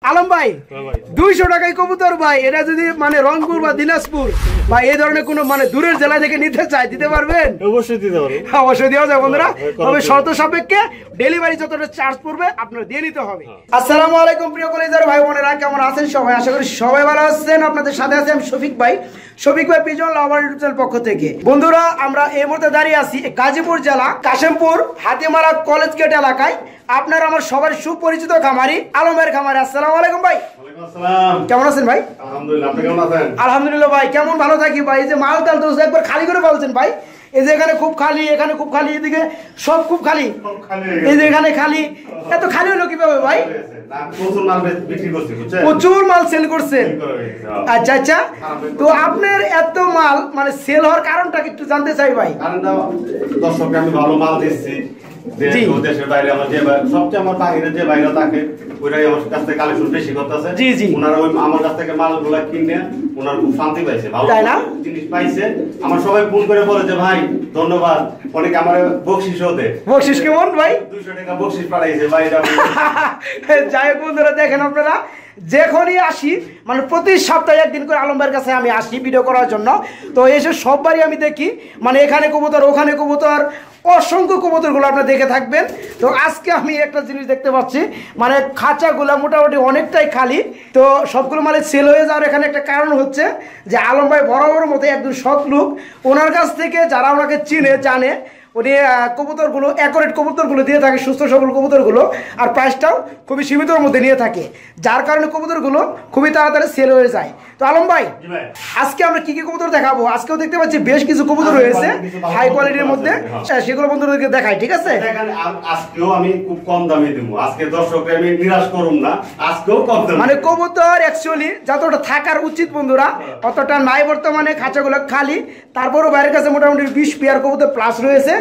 আলম ভাই 200 টাকায় কবুতর ভাই, এটা যদি মানে রংপুর বা দিনাজপুর বা এই ধরনের কোনো মানে দূরের জেলা থেকে নিতে চায় দিতে পারবেন? অবশ্যই দিতে পারবেন, অবশ্যই দেওয়া যায় বন্ধুরা, তবে শর্ত সাপেক্ষে ডেলিভারি যতটা চার্জ পড়বে আপনারা দিয়ে নিতে হবে। আসসালামু আলাইকুম প্রিয় কলেজার ভাই বোনেরা, কেমন আছেন সবাই? আশা করি সবাই ভালো আছেন। আপনাদের সাথে আছে আমি শফিক ভাই পিজন লাভার ইউটিউব চ্যানেল পক্ষ থেকে। বন্ধুরা আমরা এই মুহূর্তে দাঁড়িয়ে আছি গাজীপুর জেলা কাশেমপুর হাতিমারা কলেজ গেট এলাকায়। আপনার আমার সবার সুপরিচিত খামারি আলমের খামারি। আসসালামু আলাইকুম ভাই। কেমন আছেন ভাই? আলহামদুলিল্লাহ, আপনি কেমন আছেন? আলহামদুলিল্লাহ ভাই, কেমন ভালো থাকি ভাই। এই যে মাল টাল তো একবার খালি করে বলছেন ভাই, এই যে এখানে খুব খালি, এখানে খুব খালি, এদিকে সব খুব খালি, এই যে এখানে খালি, এত খালি হলো কিভাবে ভাই? প্রচুর মাল সেল করছেন। আচ্ছা আচ্ছা, তো আপনার এত মাল মানে সেল হওয়ার কারণটা একটু জানতে চাই ভাই। দর্শককে আমি ভালো মাল দিচ্ছি, দেশের বাইরে আমার যে সবচেয়ে আমার বাইরে যে বাইরে থাকে ওরাই আমার কাছ থেকে কালেকশন বেশি করতেছে। জি জি, ওনারা ওই আমার কাছ থেকে মালগুলা কিনে ওনারা খুব শান্তি পাইছে, ভালো জিনিস পাইছে। আমার সবাই ফোন করে বলে যে ভাই ধন্যবাদ, অনেক আমার বকশিসও দেয়। বকশিস কেমন ভাই? 200 টাকা বকশিস পাঠাইছে ভাই। যাই হোক বন্ধুরা, দেখেন আপনারা যখনই আসি মানে প্রতি সপ্তাহে একদিন করে আলম ভাইয়ের কাছে আমি আসি ভিডিও করার জন্য। তো এসে সববারই আমি দেখি মানে এখানে কবুতর ওখানে কবুতর, অসংখ্য কবুতরগুলো আপনারা দেখে থাকবেন। তো আজকে আমি একটা জিনিস দেখতে পাচ্ছি মানে খাঁচাগুলো মোটামুটি অনেকটাই খালি। তো সবগুলো মানে সেল হয়ে যাওয়ার এখানে একটা কারণ হচ্ছে যে আলম ভাই বরাবর মতো একজন সৎ লোক, ওনার কাছ থেকে যারা ওনাকে চিনে জানে উনি কবুতরগুলো অ্যাকুরেট কবুতরগুলো দিয়ে থাকে, সুস্থ সবল কবুতরগুলো, আর প্রাইসটাও খুবই সীমিতর মধ্যে নিয়ে থাকে, যার কারণে কবুতরগুলো খুবই তাড়াতাড়ি সেল হয়ে যায়। তো আলম ভাই আজকে আমরা কি কি কবুতর দেখাবো? আজকেও দেখতে পাচ্ছি বেশ কিছু কবুতর রয়েছে হাই কোয়ালিটির মধ্যে, সেগুলো বন্ধুদেরকে দেখাই, ঠিক আছে? আজকেও আমি খুব কম দামে দেবো, আজকে দর্শককে আমি নিরাশ করব না, আজকেও কম দামে। মানে কবুতর অ্যাকচুয়ালি যতটা থাকার উচিত বন্ধুরা অতটা নাই বর্তমানে, খাঁচাগুলো খালি। তারপরও বাইরের কাছে মোটামুটি 20 পেয়ার কবুতর প্লাস রয়েছে,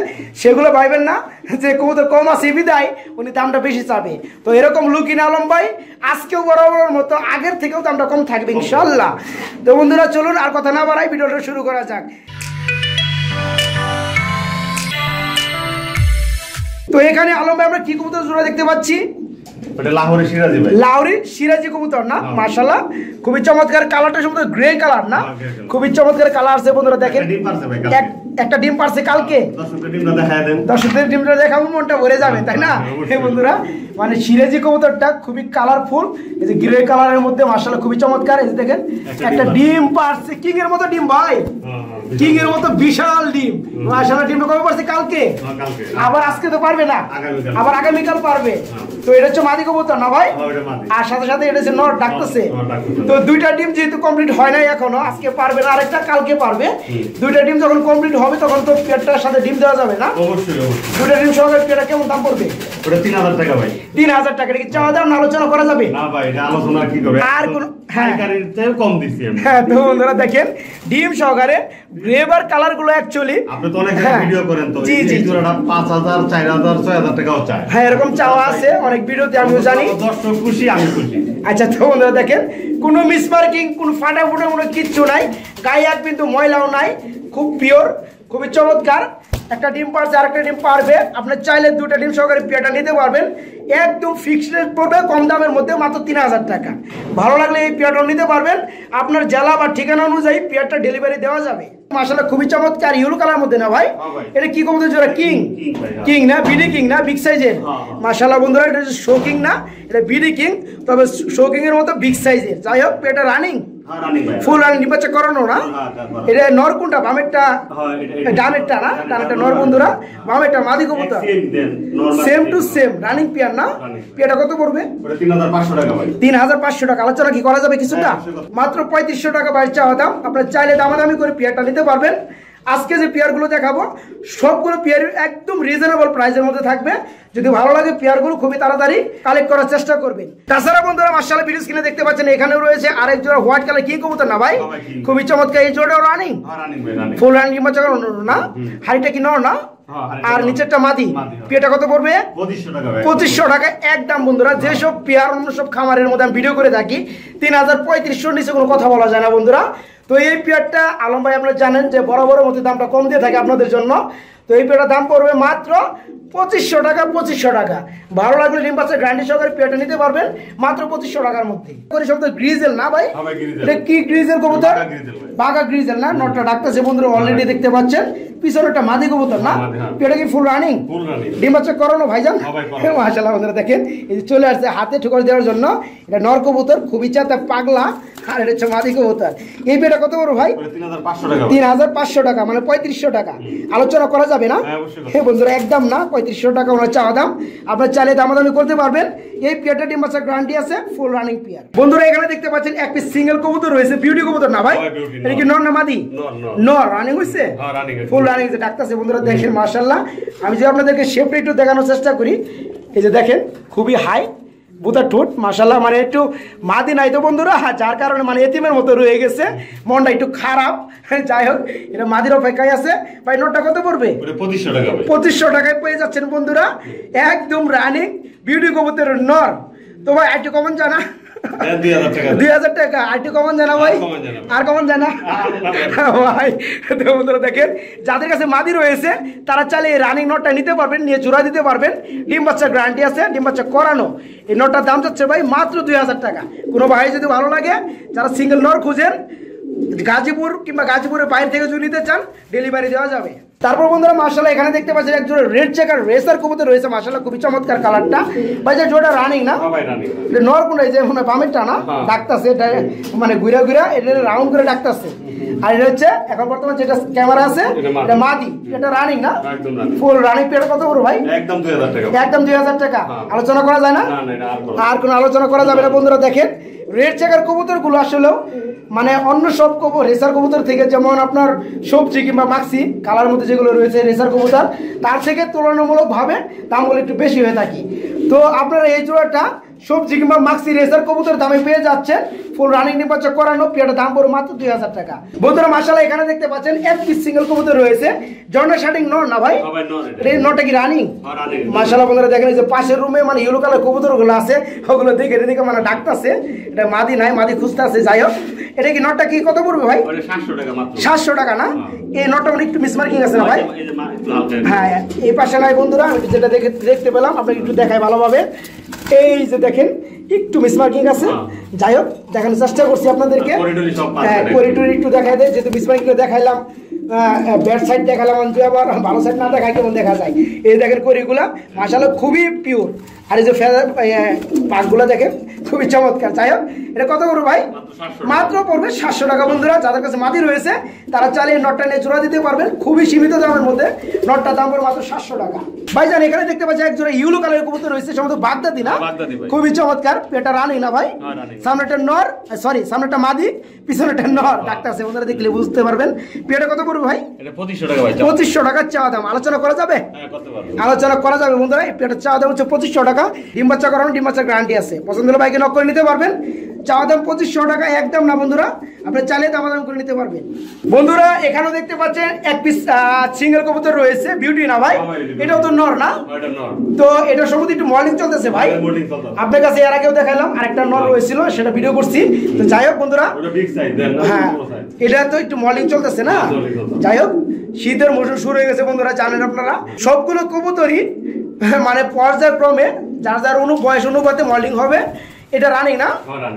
সেগুলো ভাইবেন না যে কবুতর কম আছে বিদায় উনি দামটা বেশি চাবে। তো এরকম লুকি না আলম ভাই, আজকেও বরাবর মতো আগের থেকেও দামটা কম থাকবে ইনশাল্লাহ। তো বন্ধুরা চলুন আর কথা না বাড়াই ভিডিওটা শুরু করা যাক। তো এখানে আলম ভাই আমরা কি কবুতর জোড়া দেখতে পাচ্ছি? লাহোরি সিরাজি কবুতর না? মাশাআল্লাহ, খুবই চমৎকার। কালারটা সম্ভবত গ্রে কালার না? খুবই চমৎকার কালার আছে বন্ধুরা, দেখেন একটা ডিম পারছে কালকে। দর্শকদের ডিমটা দেখাবো, মনটা ভরে যাবে তাই না বন্ধুরা? মানে সিরাজি কবুতরটা খুবই কালারফুল, এই যে গ্রে কালারের মধ্যে মাশাআল্লাহ খুবই চমৎকার। এই যে দেখেন একটা ডিম পারছে, কিং এর মতো ডিম ভাই, কিং এর মতো বিশাল ডিম। মাশাআল্লাহ ডিমটা কবে পারছে? কালকে। আবার আজকে তো পারবে না, আবার আগামীকাল পারবে। তো এটা হচ্ছে মাদি কবুতর না ভাই? আর সাথে সাথে এটা হচ্ছে নর ডাকতেছে। তো দুইটা ডিম যেহেতু কমপ্লিট হয় নাই এখনো, আজকে পারবে না, আরেকটা কালকে পারবে। দুইটা ডিম যখন কমপ্লিট হবে তখন তো পেয়ারটার সাথে ডিম দেওয়া যাবে না? অবশ্যই অবশ্যই। দুইটা ডিম সহকারে পেয়ারটা কেমন দাম পড়বে? ওটা 3000 টাকা ভাই। 3000 টাকা কি চাওয়া দাম? আলোচনা করা যাবে না ভাই, এটা আলোচনা কি করবে? আর কোন কারিগরের কম দিছি আমি। হ্যাঁ, তো বন্ধুরা দেখেন ডিম সহকারে গ্রেভার কালারগুলো অ্যাকচুয়ালি আপনি তো অনেক ভিডিও করেন, তো এই জোড়াটা 5000 4000 6000 টাকাও চায়। হ্যাঁ, এরকম চাওয়া আছে অনেক ভিডিওতে, আমিও জানি। দর্শক খুশি, আমি খুশি। আচ্ছা, তো বন্ধুরা দেখেন কোনো মিসমার্কিং, কোনো ফাটাফুটা কোনো কিচ্ছু নাই, গায়ে এক কিন্তু ময়লাও নাই, খুব পিওর, খুবই চমৎকার। একটা ডিম পারছে, আরেকটা ডিম পারবে। আপনি চাইলে দুটা ডিম সহকারে পেয়ারটা নিতে পারবেন, একদম ফিক্সড রেট পড়বে কম দামের মধ্যে, মাত্র 3000 টাকা। ভালো লাগলে এই পেয়ারটা নিতে পারবেন, আপনার জেলা বা ঠিকানা অনুযায়ী পেয়ারটা ডেলিভারি দেওয়া যাবে। মাশাআল্লাহ খুবই চমৎকার, ইয়েলো কালার মধ্যে না ভাই? এটা কি কবুতর জোড়া? কিং। কিং না বিডি কিং না? বিগ সাইজের। মাশাআল্লাহ বন্ধুরা, এটা হচ্ছে শো কিং না, এটা বিডি কিং, তবে শো কিং এর মতো বিগ সাইজের। যাই হোক, পেয়ারটা রানিং, ফুল রানিং, ডিম্বাচ্চা করানো না? এটা নর কোনটা? বামেরটা? ডানেরটা না? ডানেরটা নর বন্ধুরা, বামেরটা মাদি কবুতর। Same to same running pair না? পেয়ারটা কত পড়বে? 3500 টাকা ভাই। 3500 টাকা। আলোচনা কি করা যাবে কিছুটা? মাত্র 3500 টাকা বাইরে চাওয়া দাম। আপনারা চাইলে দামাদামি করে পেয়ারটা নিতে পারবেন। আজকে যে পেয়ারগুলো দেখাবো সবগুলো পেয়ার একদম রিজনেবল প্রাইসের মধ্যে থাকবে। যদি ভালো লাগে পেয়ারগুলো খুবই তাড়াতাড়ি কালেক্ট করার চেষ্টা করবেন। তাছাড়া বন্ধুরা মাশাআল্লাহ ভিডিও স্ক্রিনে দেখতে পাচ্ছেন এখানেও রয়েছে আরেক জোড়া হোয়াইট কালার কি কবুতর না ভাই? খুবই চমৎকার। এই জোড়াটাও রানিং, ফুল রানিং ডিম্বাচ্চা করানো না? হাড়িটা কি নর না? আর নিচেরটা মাদি। পেয়ারটা কত পড়বে? 2500 টাকা একদম বন্ধুরা। যেসব পেয়ার অন্য সব খামারের মধ্যে আমি ভিডিও করে থাকি 3000-3500 নিচে কোনো কথা বলা যায় না বন্ধুরা। তো এই পেয়ারটা আলম ভাই আপনারা জানেন যে বড় বড় মতো দামটা কম দিয়ে থাকে আপনাদের জন্য। তো এই পেয়ারটার দাম পড়বে মাত্র 2500 টাকা। 2500 টাকা। ভালো লাগলে ডিম বাচ্চা গ্যারান্টি সহকারে পেয়ারটা নিতে পারবেন মাত্র 2500 টাকার মধ্যে। করে সব তো গ্রিজেল না ভাই? এটা কি গ্রিজেল কবুতর? বাঘা গ্রিজেল না? নটটা ডাকতেছে বন্ধুরা অলরেডি দেখতে পাচ্ছেন। পিছনে একটা মাদি কবুতর না? পেয়ারটা কি ফুল রানিং? ডিম বাচ্চা করানো ভাইজান? মাশাআল্লাহ বন্ধুরা দেখেন এই যে চলে আসছে হাতে ঠুকর দেওয়ার জন্য। এটা নর কবুতর, খুবই চাতা পাগলা, আর এটা হচ্ছে মাদি কবুতর। এই পেয়ারটা কত বড় ভাই? 3500 টাকা, মানে 3500 টাকা। আলোচনা করা যাবে না? হ্যাঁ বন্ধুরা, একদম না, 3500 টাকা ওনার চাওয়া দাম। আপনার চাইলে দামাদামি করতে পারবেন। এই পেয়ারটা ডিম বাচ্চা গ্যারান্টি আছে, ফুল রানিং পেয়ার। বন্ধুরা এখানে দেখতে পাচ্ছেন এক পিস সিঙ্গেল কবুতর রয়েছে, বিউটি কবুতর না ভাই? এটা কি নর না মাদি? নর। রানিং হইছে? ফুল রানিং হইছে, ডাকতেছে বন্ধুরা দেখেন মাশাআল্লাহ। আমি যে আপনাদেরকে শেপটা একটু দেখানোর চেষ্টা করি, এই যে দেখেন খুবই হাই বুতা ঠোঁট মাশাআল্লাহ, মানে একটু মাদি নাই তো বন্ধুরা, যার কারণে মানে এতিমের মতো রয়ে গেছে, মনটা একটু খারাপ। যাই হোক, এটা মাদির অপেক্ষায় আছে। ভাই নোটটা কত পড়বে? 2500 টাকা। 2500 টাকায় পেয়ে যাচ্ছেন বন্ধুরা একদম রানিং বিউটি কবুতরের নর। তো ভাই একটু কমন জানা 2000 টাকা, আর একটু কমন জানা ভাই? আর কমন জানা ভাই? তো বন্ধুরা দেখেন, যাদের কাছে মাদি রয়েছে তারা চাইলে এই রানিং নটটা নিতে পারবেন, নিয়ে জোড়া দিতে পারবেন। ডিম বাচ্চা গ্যারান্টি আছে, ডিম বাচ্চা করানো। এই নটটার দাম যাচ্ছে ভাই মাত্র 2000 টাকা। কোনো ভাই যদি ভালো লাগে, যারা সিঙ্গেল নর খুঁজেন, গাজীপুর কিংবা গাজীপুরের বাইরে থেকে যদি নিতে চান, ডেলিভারি দেওয়া যাবে। তারপর বন্ধুরা মাশাআল্লাহ এখানে দেখতে পাচ্ছেন এক জোড়া রেড চেকার রেসার কবুতর রয়েছে মাশাআল্লাহ, খুবই চমৎকার কালারটা। ভাই যে জোড়া রানিং না? এটা নর কোন? এই যে মনে বামেরটা না? ডাকতাছে এটা, মানে ঘুরা ঘুরা এটা রাউন্ড করে ডাকতাছে। আর এটা হচ্ছে এখন বর্তমান যেটা ক্যামেরা আছে এটা মাদি। এটা রানিং না? Full running. পেয়ারটা কত বড় ভাই? একদম 2000 টাকা। একদম 2000 টাকা। আলোচনা করা যায় না? আর কোনো আলোচনা করা যাবে না। বন্ধুরা দেখেন রেড চেকার কবুতর গুলো আসলেও মানে অন্য সব রেসার কবুতর থেকে, যেমন আপনার সবজি কিংবা মাক্সি কালার মধ্যে যেগুলো রয়েছে রেসার কবুতর, তার থেকে তুলনামূলক ভাবে দামগুলো একটু বেশি হয়ে থাকে। তো আপনারা এই জোড়াটা সবজি কিংবা মাক্সি রেসার কবুতর দামে পেয়ে যাচ্ছেন, ফুল রানিং নির্বাচন করানো। পেয়ারটার দাম পড়ে মাত্র 2000 টাকা। বন্ধুরা মাশাআল্লাহ এখানে দেখতে পাচ্ছেন এক পিস সিঙ্গেল কবুতর রয়েছে, জর্না শার্টিং নর না ভাই? এই নরটা কি রানিং? মাশাআল্লাহ বন্ধুরা দেখেন এই যে পাশের রুমে মানে ইয়েলো কালার কবুতর গুলো আছে, ওগুলো দেখে দেখে মানে ডাকতেছে। এটা মাদি নাই, মাদি খুঁজতেছে। যাই হোক, এটা কি নটটা কি কত পড়বে ভাই? 700 টাকা মাত্র। 700 টাকা না? এই নটটা মানে একটু মিসমার্কিং আছে না ভাই? হ্যাঁ, এই পাশে নাই বন্ধুরা, আমি যেটা দেখতে পেলাম আপনাকে একটু দেখাই ভালোভাবে। এই যে দেখেন একটু মিসমার্কিং আছে। যাই হোক, দেখানোর চেষ্টা করছি আপনাদেরকে। হ্যাঁ, করিডোর একটু দেখাই দেয়, যেহেতু মিসমার্কিং দেখাইলাম, ব্যাড সাইড দেখালাম, আবার ভালো সাইড না দেখাই কেমন দেখা যায়। এই দেখেন করিগুলা মাশাআল্লাহ খুবই পিওর। আর এই যে পাকগুলো দেখেন খুবই চমৎকার। যাই হোক, এটা কত বড় ভাই? মাত্র পড়বে 700 টাকা। বন্ধুরা যাদের কাছে মাদি রয়েছে তারা চালিয়ে নটটা নিয়ে জোড়া দিতে পারবেন, খুবই সীমিত দামের মধ্যে। নটটার দাম পড়বে মাত্র 700 টাকা। ভাইজান এখানে দেখতে পাচ্ছি এক জোড়া ইউলো কালারের কবুতর রয়েছে, সম্ভবত বাগদাদি না? খুবই চমৎকার। পেটা রানি না ভাই? সামনেটা নর, সরি সামনেটা মাদি, পিছনেটা নর। ডাক্তার আছে, বন্ধুরা দেখলে বুঝতে পারবেন। পেটা কত পড়বে ভাই? 2500 টাকা ভাই। 2500 টাকা চাওয়া দাম। আলোচনা করা যাবে? আলোচনা করা যাবে বন্ধুরা। এই পেটার চাওয়া দাম হচ্ছে 2500 টাকা। ডিম বাচ্চা করানো, ডিম বাচ্চার গ্যারান্টি আছে। পছন্দ হলে বাইকে নক করে নিতে পারবেন। চাওয়া দাম 2500 টাকা, একদম না বন্ধুরা, আপনি চাইলে দাম করে নিতে পারবেন। বন্ধুরা এখানেও দেখতে পাচ্ছেন এক পিস সিঙ্গেল কবুতর রয়েছে, বিউটি না ভাই? এটাও তো নর না? তো এটা সম্ভবত একটু মর্নিং চলতেছে ভাই। আপনার কাছে এর আগেও দেখালাম, আরেকটা নর রয়েছিল, সেটা ভিডিও করছি। তো যাই হোক বন্ধুরা, হ্যাঁ এটা তো একটু মর্নিং চলতেছে না? যাই হোক, শীতের মৌসুম শুরু হয়ে গেছে বন্ধুরা, জানেন আপনারা। সবগুলো কবুতরই মানে পর্যায়ক্রমে যার যার বয়স অনুপাতে মর্নিং হবে। এটা রানিং না?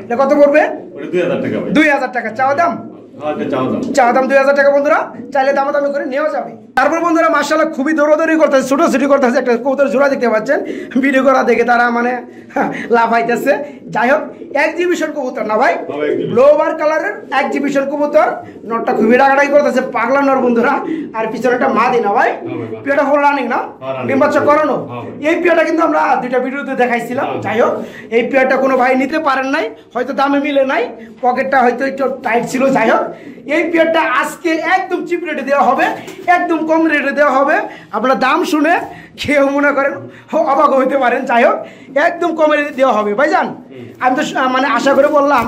এটা কত পড়বে? 2000 টাকা। চাওয়া দাম? চাওয়া দাম 2000 টাকা। বন্ধুরা চাইলে দামাদামি করে নেওয়া যাবে। তারপর বন্ধুরা মাশাআল্লাহ খুবই দৌড়াদৌড়ি করতেছে, ছোটাছুটি করতেছে। একটা কবুতর জোড়া দেখতে পাচ্ছেন, ভিডিও করা দেখে তারা মানে লাফাইতেছে। যাই হোক, এক্সিবিশন কবুতর না ভাই? ব্লোবার কালারের এক্সিবিশন কবুতর। নটটা খুবই ডাকাডাকি করতেছে, পাগলা নর বন্ধুরা। আর পিছনেটা মাদি না ভাই? পিয়াটা ফুল রানিং না? ডিম বাচ্চা করানো। এই পিয়াটা কিন্তু আমরা দুইটা ভিডিওতে দেখাইছিলাম। যাই হোক, এই পিয়াটা কোনো ভাই নিতে পারেন নাই, হয়তো দামে মিলে নাই, পকেটটা হয়তো একটু টাইট ছিল। যাই হোক, এই পেয়ারটা আজকে একদম চিপ রেটে দেওয়া হবে, একদম কম রেটে দেওয়া হবে। আপনারা দাম শুনে কেউ মনে করেন অবাক হইতে পারেন। যাই হোক, একদম কমে দেওয়া হবে ভাইজান। আমি তো মানে আশা করে বললাম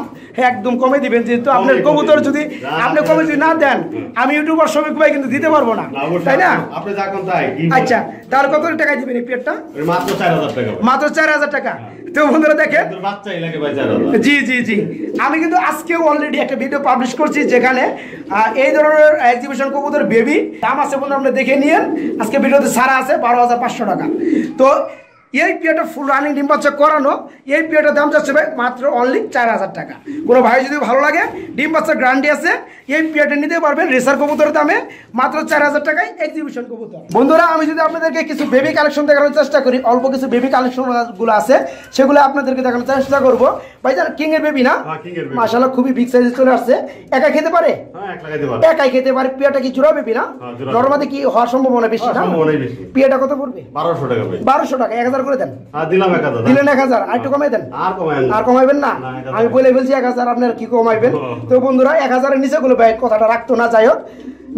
একদম কমে দিবেন, যেহেতু আপনার কবুতর যদি আপনি কমে যদি না দেন আমি ইউটিউবার শ্রমিক ভাই কিন্তু দিতে পারবো না, তাই না? আপনি যা কোন তাই। আচ্ছা, তাহলে কত টাকা দিবেন এই পেয়ারটা? মাত্র 4000 টাকা। মাত্র 4000 টাকা। তো বন্ধুরা দেখেন, বাচ্চাই লাগে ভাই 4000। জি জি জি, আমি কিন্তু আজকে অলরেডি একটা ভিডিও পাবলিশ করছি যেখানে এই ধরনের এক্সিবিশন কবুতর বেবি দাম আছে বন্ধুরা, আপনি দেখে নিন। আজকে ভিডিওতে ছাড়া আছে 12500 টাকা। তো এই পেয়ারটা ফুল রানিং ডিম বাচ্চা করানো, এই পেয়ারটার দাম যাচ্ছে ভাই মাত্র অনলি 4000 টাকা। কোনো ভাই যদি ভালো লাগে, ডিম বাচ্চা গ্যারান্টি আছে, এই পেয়ারটা নিতে পারবেন রেসার কবুতরের দামে মাত্র 4000 টাকায় এক্সিবিশন কবুতর। বন্ধুরা, আমি যদি আপনাদেরকে কিছু বেবি কালেকশন দেখানোর চেষ্টা করি, অল্প কিছু বেবি কালেকশন গুলো আছে সেগুলো আপনাদেরকে দেখানোর চেষ্টা করবো। ভাই জান কিং এর বেবি না, মাশাআল্লাহ খুবই বিগ সাইজে চলে আসছে। একা খেতে পারে? একাই খেতে পারে। পেয়ারটা কি জোড়া বেবি না? নরমালি কি হওয়ার সম্ভাবনা বেশি না? পেয়ারটা কত পড়বে? 1200 টাকা ভাই। 1200 টাকা। 1000 করে দেন। দিলাম 1000। দিলেন 1000, আর একটু কমাই দেন। আর কমাইবেন না? আমি বলে বলছি 1000, আপনার কি কমাইবেন? তো বন্ধুরা 1000 এর নিচে গুলো ভাই কথাটা রাখতো না। যাই হোক,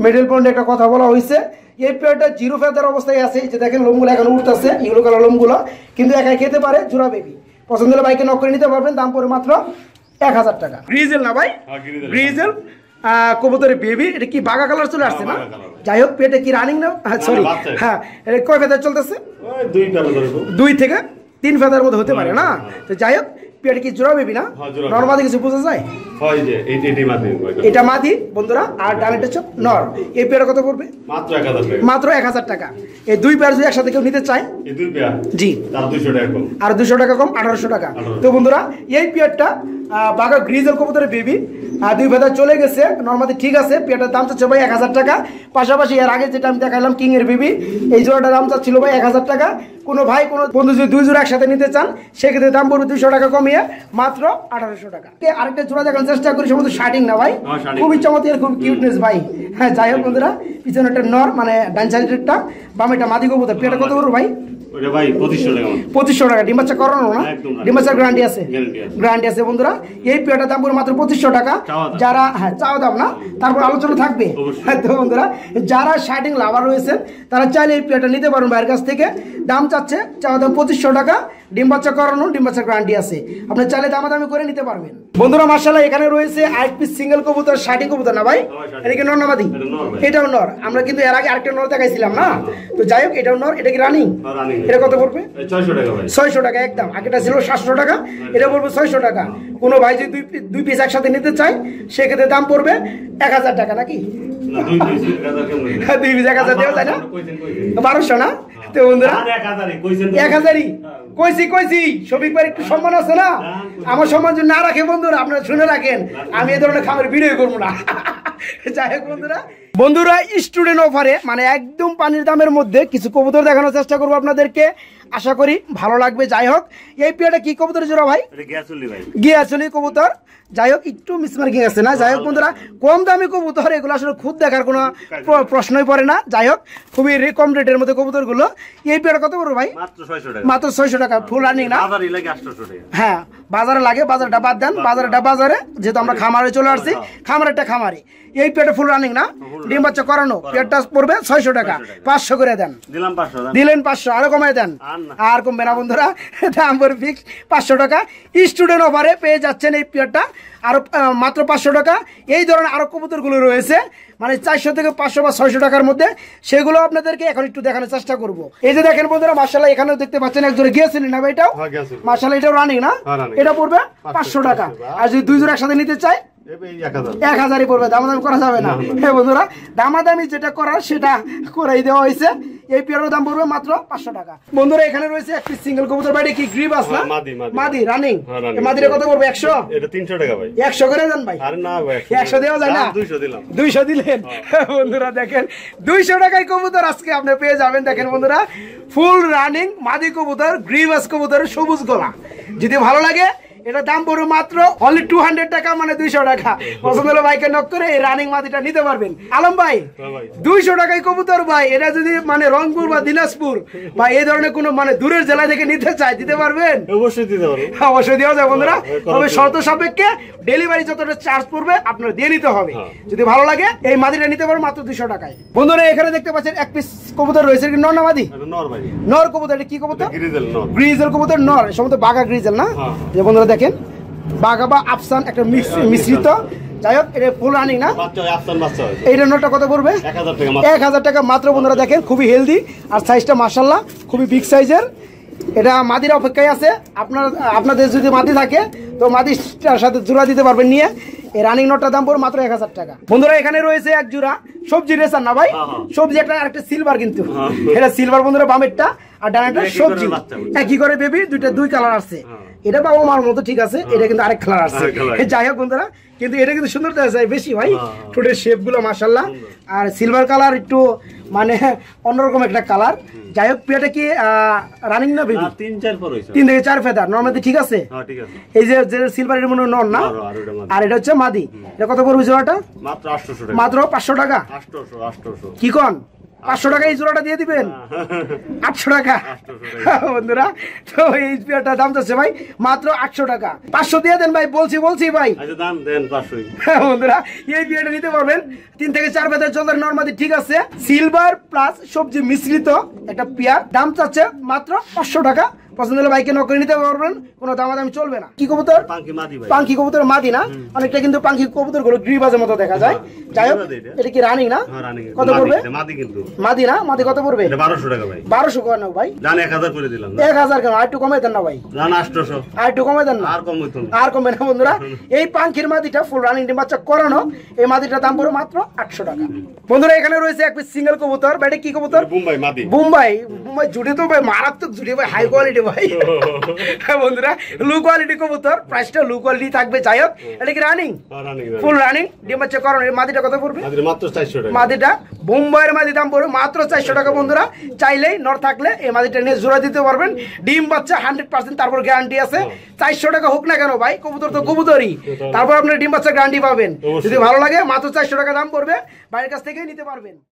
মিডল পয়েন্টে একটা কথা বলা হয়েছে, এই পেয়ারটা জিরো ফেদার অবস্থায় আছে। যে দেখেন লোমগুলো এখন উঠতেছে, ইয়েলো কালার লোমগুলো, কিন্তু একাই খেতে পারে। জোড়া বেবি পছন্দ হলে বাইকে নক করে নিতে পারবেন। দাম পড়ে মাত্র 1000 টাকা। গ্রিজেল না ভাই? গ্রিজেল কবুতরের বেবি। এটা কি বাগা কালার চলে আসছে না? যাই হোক, পেটে কি রানিং না? সরি, হ্যাঁ, এটা কয় ফেদার চলতেছে? 2 থেকে 3 ফেদার মধ্যে হতে পারে না? তো যাই হোক, পেটে কি জোড়া বেবি না? নরমালি কিছু বোঝা যায়? এটা মাদি বন্ধুরা, আর ডানেরটা হচ্ছে নর। এই পেয়ার কত পড়বে? মাত্র 1000 টাকা। এই দুই পেয়ার যদি একসাথে কেউ নিতে চায়, জি, আর 200 টাকা কম, 1800 টাকা। তো বন্ধুরা, এই পেয়ারটা বাঘা গ্রিজেল কবুতরের বেবি, 2 ফেদার চলে গেছে, নরমালি ঠিক আছে। পেয়ারটার দাম চাচ্ছে ভাই 1000 টাকা। পাশাপাশি এর আগে যেটা আমি দেখালাম কিং এর বেবি, এই জোড়াটার দাম চাচ্ছিল ভাই 1000 টাকা। কোনো ভাই কোনো বন্ধু যদি 2 জোড়া একসাথে নিতে চান, সেক্ষেত্রে দাম পড়বে 200 টাকা কমিয়ে মাত্র 1800 টাকা। আরেকটা জোড়া দেখানোর চেষ্টা করি, সমস্ত শার্টিং না ভাই, খুবই চমৎকার, খুব কিউটনেস ভাই। হ্যাঁ, যাই হোক বন্ধুরা, পিছনে একটা নর, মানে ডান সাইডেরটা, বামেটা মাদি কবুতর। পেয়ারটা কত করবো ভাই? 2500 টাকা। ডিম বাচ্চা করানো না? ডিম বাচ্চার গ্যারান্টি আছে? গ্যারান্টি আছে বন্ধুরা। এই পেয়ারটার দাম পড়ে মাত্র 2500 টাকা। যারা, হ্যাঁ, চাওয়া দাম না, তারপর আলোচনা থাকবে। তো বন্ধুরা, যারা শার্টিং লাভার রয়েছেন তারা চাইলে এই পেয়ারটা নিতে পারেন ভাইয়ের কাছ থেকে। দাম চাচ্ছে চাওয়া দাম 2500 টাকা। ডিম বাচ্চা করানো, ডিম বাচ্চার গ্যারান্টি আছে, আপনি চাইলে দামাদামি করে নিতে পারবেন। বন্ধুরা মাশাআল্লাহ, এখানে রয়েছে 8 পিস সিঙ্গেল কবুতর, শার্টিং কবুতর না ভাই? এটা কি নর না মাদি? এটাও নর। আমরা কিন্তু এর আগে আরেকটা নর দেখাইছিলাম না? তো যাই হোক, এটাও নর। এটা কি রানিং? এটা কত পড়বে? 600 টাকা একদম। আগেটা ছিল 700 টাকা, এটা পড়বে 600 টাকা। কোনো ভাই যদি 2 পিস একসাথে নিতে চায়, সেক্ষেত্রে দাম পড়বে 1000 টাকা। নাকি 2 পিস 1000 দেওয়া যায় না? 1200 না? তো বন্ধুরা 1000ই কইছি শফিক ভাই, একটু সম্মান আছে না? আমার সম্মান যদি না রাখে বন্ধুরা, আপনারা শুনে রাখেন, আমি এই ধরনের খামার ভিডিও করবো না। যাই হোক বন্ধুরা, স্টুডেন্ট অফারে মানে একদম পানির দামের মধ্যে কিছু কবুতর দেখানোর চেষ্টা করবো আপনাদেরকে, আশা করি ভালো লাগবে। যাই হোক, এই পেয়ারটা কি কবুতর জোড়া ভাই? গিয়াচলি কবুতর। যাই হোক, একটু মিসমার্কিং আছে না? যাই হোক বন্ধুরা, কম দামি কবুতর, এগুলো আসলে খুদ দেখার কোনো প্রশ্নই পড়ে না। যাই হোক, খুবই কম রেটের মধ্যে কবুতর গুলো। এই পেয়ারটা কত করবো ভাই? মাত্র 600 টাকা। ফুল রানিং না? হ্যাঁ, বাজারে লাগে, বাজারটা বাদ দেন, বাজারটা বাজারে, যেহেতু আমরা খামারে চলে আসছি, খামারেরটা খামারে। এই পেয়ারটা ফুল রানিং না? ডিম বাচ্চা করানো। পেয়ারটা পড়বে 600 টাকা। 500 করে দেন। দিলেন 500, আরো কমাই দেন। আর কমবে না বন্ধুরা, দাম পড়বে ফিক্স 500 টাকা। স্টুডেন্ট অফারে পেয়ে যাচ্ছেন এই পেয়ারটা আরো মাত্র 500 টাকা। এই ধরনের আরো কবুতরগুলো রয়েছে, মানে 400 থেকে 500 বা 600 টাকার মধ্যে, সেগুলো আপনাদেরকে এখন একটু দেখানোর চেষ্টা করব। এই যে দেখেন বন্ধুরা, মাশাআল্লাহ, এখানেও দেখতে পাচ্ছেন একজোড়া গিয়েছিলেন না ভাই? এটাও মাশাআল্লাহ, এটাও রানিং না? এটা পড়বে 500 টাকা। আর যদি 2 জোড়া একসাথে নিতে চাই, 1000ই পড়বে। দামাদামি করা যাবে না। হ্যাঁ বন্ধুরা, দামাদামি যেটা করার সেটা করাই দেওয়া হয়েছে। এই পেয়ারের দাম পড়বে মাত্র 500 টাকা। বন্ধুরা, এখানে রয়েছে একটি সিঙ্গেল কবুতর। বাইরে কি গ্রিবাস না? মাদি রানিং। মাদিরে কত পড়বে? 100? এটা 300 টাকা ভাই। 100 করে দেন ভাই। আরে না ভাই, 100 দেওয়া যায় না? 200 দিলাম। 200 দিলেন? বন্ধুরা দেখেন, 200 টাকায় কবুতর আজকে আপনি পেয়ে যাবেন। দেখেন বন্ধুরা, ফুল রানিং মাদি কবুতর, গ্রিবাস কবুতর, সবুজ গলা। যদি ভালো লাগে, এটা দাম পড়বে মাত্র অনলি 200 টাকা, মানে 200 টাকা। পছন্দ হলে বাইকে নক করে এই রানিং মাদিটা নিতে পারবেন। আলম ভাই, 200 টাকায় কবুতর ভাই, এটা যদি মানে রংপুর বা দিনাজপুর বা এই ধরনের কোনো মানে দূরের জেলা থেকে নিতে চাই, দিতে পারবেন? অবশ্যই দিতে পারবেন। অবশ্যই দেওয়া যায় বন্ধুরা, তবে শর্ত সাপেক্ষে ডেলিভারি যতটা চার্জ পড়বে আপনার দিয়ে নিতে হবে। যদি ভালো লাগে, এই মাদিটা নিতে পারবেন মাত্র 200 টাকায়। বন্ধুরা, এখানে দেখতে পাচ্ছেন এক পিস কবুতর রয়েছে। নর না মাদি? নর ভাই। নর কবুতর। এটা কি কবুতর? গ্রিজেল নর। গ্রিজেল কবুতর নর, সম্ভবত বাঘা গ্রিজেল না? যে বন্ধুরা দেখেন বাঘা বা আফসান একটা মিশ্রিত, যাই হোক এটা ফুল রানিং না, এইটার নটটা কত পড়বে? 1000 টাকা মাত্র বন্ধুরা। দেখেন খুবই হেলদি আর সাইজটা মাশাআল্লাহ খুবই বিগ সাইজের। এটা মাদির অপেক্ষায় আছে, আপনাদের যদি মাদি থাকে তো মাদিটার সাথে জোড়া দিতে পারবেন নিয়ে। এই রানিং নটটার দাম পড়বে মাত্র 1000 টাকা। বন্ধুরা এখানে রয়েছে এক জোড়া সবজি রেসার না ভাই, সবজি একটা সিলভার, কিন্তু এটা সিলভার বন্ধুরা বামেরটা আর ডানাটা সবজি, একই করে বেবি, দুই কালার আছে। এটা বাবা মার মতো ঠিক আছে, এটা কিন্তু আরেক কালার আছে। যাই হোক বন্ধুরা, কিন্তু এটা কিন্তু সুন্দর বেশি ভাই, ঠোঁটের শেপ গুলো মাশাআল্লাহ, আর সিলভার কালার একটু মানে অন্যরকম একটা কালার। যাই হোক পেয়াটা কি রানিং না বেবি? 3 থেকে 4 ফেদার নরমালি ঠিক আছে। এই যে সিলভার এর মনে নর না, আর এটা হচ্ছে মাদি। এটা কত পড়বে জোড়াটা? মাত্র 500 টাকা। কি কোন 500 টাকা এই জোড়াটা দিয়ে দিবেন? 800 টাকা বন্ধুরা। তো এই পেয়ারটার দাম যাচ্ছে ভাই মাত্র 800 টাকা। 500 দিয়ে দেন ভাই, বলছি ভাই বন্ধুরা। এই পেয়ারটা নিতে পারবেন 3 থেকে 4 ফেদার চোদ্দার নরমালি ঠিক আছে, সিলভার প্লাস সবজি মিশ্রিত একটা পেয়ার। দাম চাচ্ছে মাত্র 500 টাকা। পছন্দ হলে বাইকে নক করে নিতে পারবেন, কোনো দামাদামি চলবে না। কি কবুতর? পাঙ্কি কবুতর মাদি না, অনেকটা কিন্তু পাঙ্কি কবুতর গুলো গ্রিবাজের মতো দেখা যায়। যাই হোক এটা কি রানিং না? কত পড়বে? মাদি না, মাদি কত পড়বে? 1200 টাকা ভাই। 1200 কেন ভাই? 1000 করে দিলাম। 1000 কেন? আর একটু কমাই দেন না ভাই। 800 আর একটু কমাই দেন না। আর কমবে না বন্ধুরা। এই পাঙ্কির মাদিটা ফুল রানিং ডিম বাচ্চা করানো, এই মাদিটার দাম পড়বে মাত্র 800 টাকা। বন্ধুরা এখানে রয়েছে এক পিস সিঙ্গেল কবুতর। এটা কি কবুতর? বোম্বাই জুড়ে তো ভাই মারাত্মক জুড়ে ভাই, হাই কোয়ালিটি ভাই বন্ধুরা, লো কোয়ালিটি কবুতর, প্রাইসটা লো কোয়ালিটি থাকবে। যাই হোক এটা কি রানিং? ফুল রানিং ডিম বাচ্চা করানো। এর মাদিটা কত পড়বে? মাত্র 400 টাকা। মাদিটা বোম্বাইয়ের মাদি দাম পড়বে মাত্র 400 টাকা বন্ধুরা। চাইলেই নর থাকলে এই মাদিটা নিয়ে জোড়া দিতে পারবেন, ডিম বাচ্চা 100%, তারপর গ্যারান্টি আছে। 400 টাকা হোক না কেন ভাই, কবুতর তো কবুতরই, তারপর আপনার ডিম বাচ্চা গ্যারান্টি পাবেন। যদি ভালো লাগে মাত্র 400 টাকা দাম পড়বে, বাইরের কাছ থেকে নিতে পারবেন।